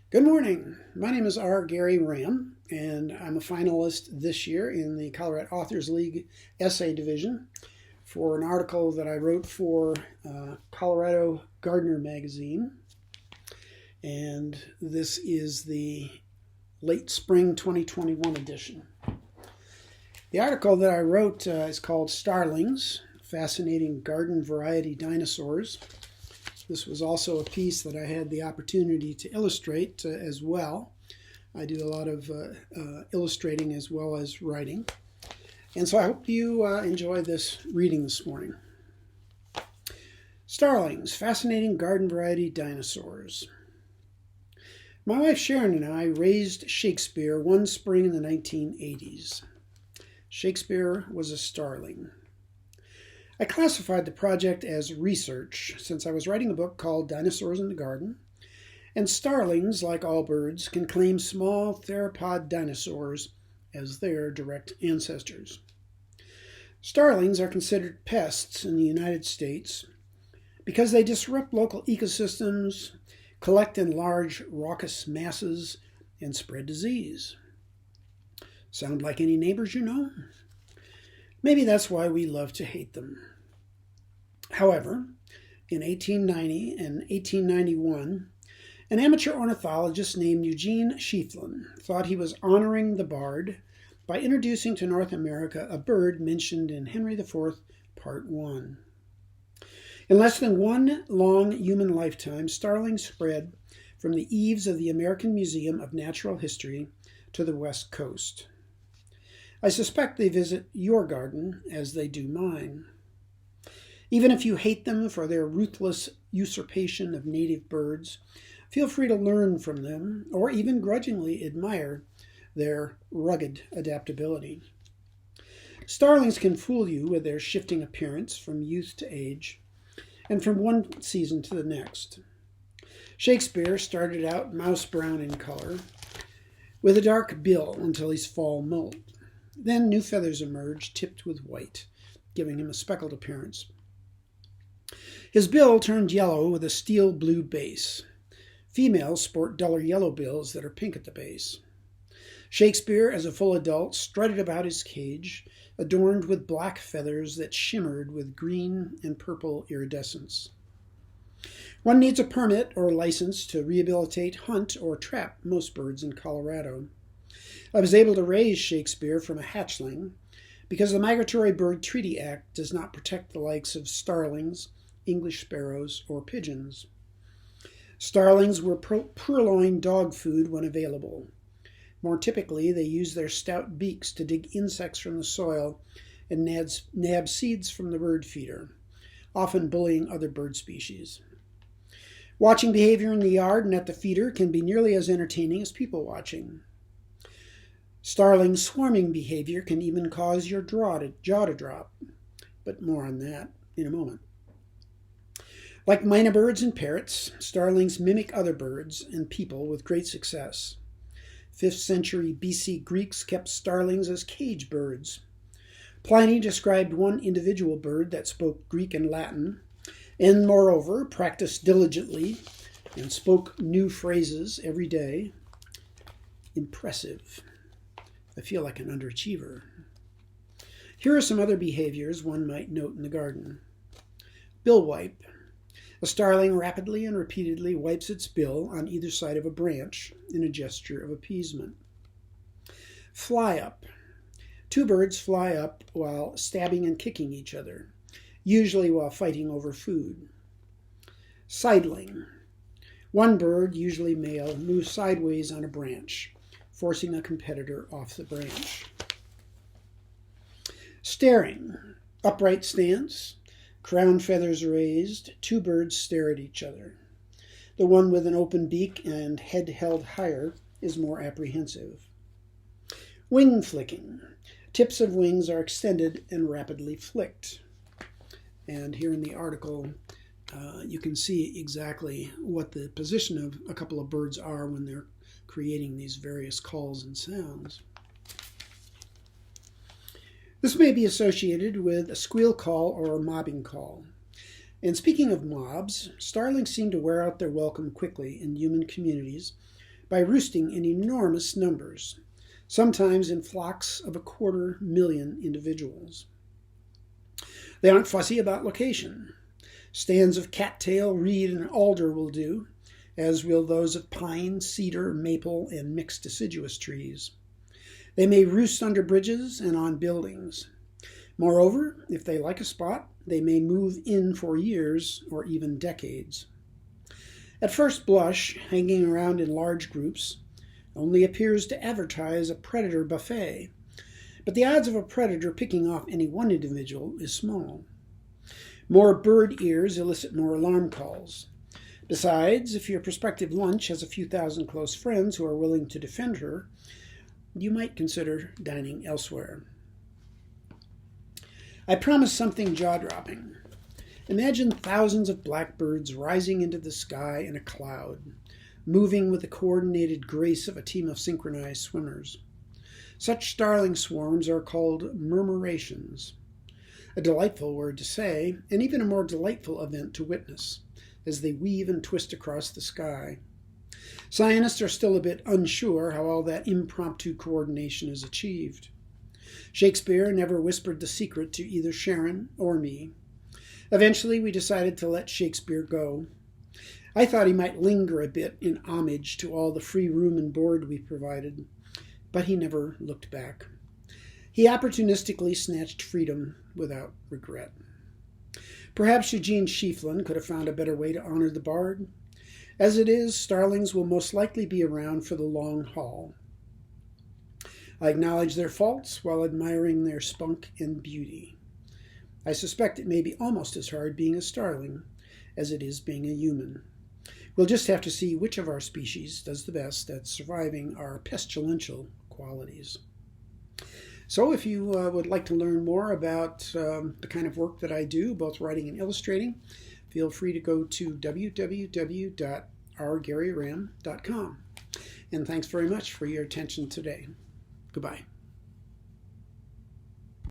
Good morning. My name is R. Gary Ram, and I'm a finalist this year in the Colorado Authors League Essay Division for an article that I wrote for Colorado Gardener magazine. And this is the late spring 2021 edition. The article that I wrote is called Starlings, Fascinating Garden Variety Dinosaurs. This was also a piece that I had the opportunity to illustrate as well. I do a lot of illustrating as well as writing. And so I hope you enjoy this reading this morning. Starlings, Fascinating Garden Variety Dinosaurs. My wife Sharon and I raised Shakespeare one spring in the 1980s. Shakespeare was a starling. I classified the project as research since I was writing a book called Dinosaurs in the Garden, and starlings, like all birds, can claim small theropod dinosaurs as their direct ancestors. Starlings are considered pests in the United States because they disrupt local ecosystems, collect in large raucous masses, and spread disease. Sound like any neighbors you know? Maybe that's why we love to hate them. However, in 1890 and 1891, an amateur ornithologist named Eugene Schieffelin thought he was honoring the bard by introducing to North America a bird mentioned in Henry IV, Part 1. In less than one long human lifetime, starlings spread from the eaves of the American Museum of Natural History to the West Coast. I suspect they visit your garden as they do mine. Even if you hate them for their ruthless usurpation of native birds, feel free to learn from them or even grudgingly admire their rugged adaptability. Starlings can fool you with their shifting appearance from youth to age and from one season to the next. Shakespeare started out mouse brown in color with a dark bill until his fall molt. Then new feathers emerged, tipped with white, giving him a speckled appearance. His bill turned yellow with a steel blue base. Females sport duller yellow bills that are pink at the base. Shakespeare, as a full adult, strutted about his cage, adorned with black feathers that shimmered with green and purple iridescence. One needs a permit or license to rehabilitate, hunt, or trap most birds in Colorado. I was able to raise Shakespeare from a hatchling because the Migratory Bird Treaty Act does not protect the likes of starlings, English sparrows, or pigeons. Starlings were purloined dog food when available. More typically, they use their stout beaks to dig insects from the soil and nab seeds from the bird feeder, often bullying other bird species. Watching behavior in the yard and at the feeder can be nearly as entertaining as people watching. Starling swarming behavior can even cause your jaw to drop, but more on that in a moment. Like mynah birds and parrots, starlings mimic other birds and people with great success. 5th century BC Greeks kept starlings as cage birds. Pliny described one individual bird that spoke Greek and Latin, and moreover practiced diligently and spoke new phrases every day. Impressive. I feel like an underachiever. Here are some other behaviors one might note in the garden. Bill wipe. A starling rapidly and repeatedly wipes its bill on either side of a branch in a gesture of appeasement. Fly up. Two birds fly up while stabbing and kicking each other, usually while fighting over food. Sidling. One bird, usually male, moves sideways on a branch, forcing a competitor off the branch. Staring. Upright stance, crown feathers raised, two birds stare at each other. The one with an open beak and head held higher is more apprehensive. Wing flicking. Tips of wings are extended and rapidly flicked. And here in the article, you can see exactly what the position of a couple of birds are when they're creating these various calls and sounds. This may be associated with a squeal call or a mobbing call. And speaking of mobs, starlings seem to wear out their welcome quickly in human communities by roosting in enormous numbers, sometimes in flocks of 250,000 individuals. They aren't fussy about location. Stands of cattail, reed, and alder will do, as will those of pine, cedar, maple, and mixed deciduous trees. They may roost under bridges and on buildings. Moreover, if they like a spot, they may move in for years or even decades. At first blush, hanging around in large groups only appears to advertise a predator buffet, but the odds of a predator picking off any one individual is small. More bird ears elicit more alarm calls. Besides, if your prospective lunch has a few thousand close friends who are willing to defend her, you might consider dining elsewhere. I promise something jaw-dropping. Imagine thousands of blackbirds rising into the sky in a cloud, moving with the coordinated grace of a team of synchronized swimmers. Such starling swarms are called murmurations. A delightful word to say, and even a more delightful event to witness, as they weave and twist across the sky. Scientists are still a bit unsure how all that impromptu coordination is achieved. Shakespeare never whispered the secret to either Sharon or me. Eventually, we decided to let Shakespeare go. I thought he might linger a bit in homage to all the free room and board we provided, but he never looked back. He opportunistically snatched freedom without regret. Perhaps Eugene Schieffelin could have found a better way to honor the bard. As it is, starlings will most likely be around for the long haul. I acknowledge their faults while admiring their spunk and beauty. I suspect it may be almost as hard being a starling as it is being a human. We'll just have to see which of our species does the best at surviving our pestilential qualities. So if you would like to learn more about the kind of work that I do, both writing and illustrating, feel free to go to www.rgaryram.com. And thanks very much for your attention today. Goodbye.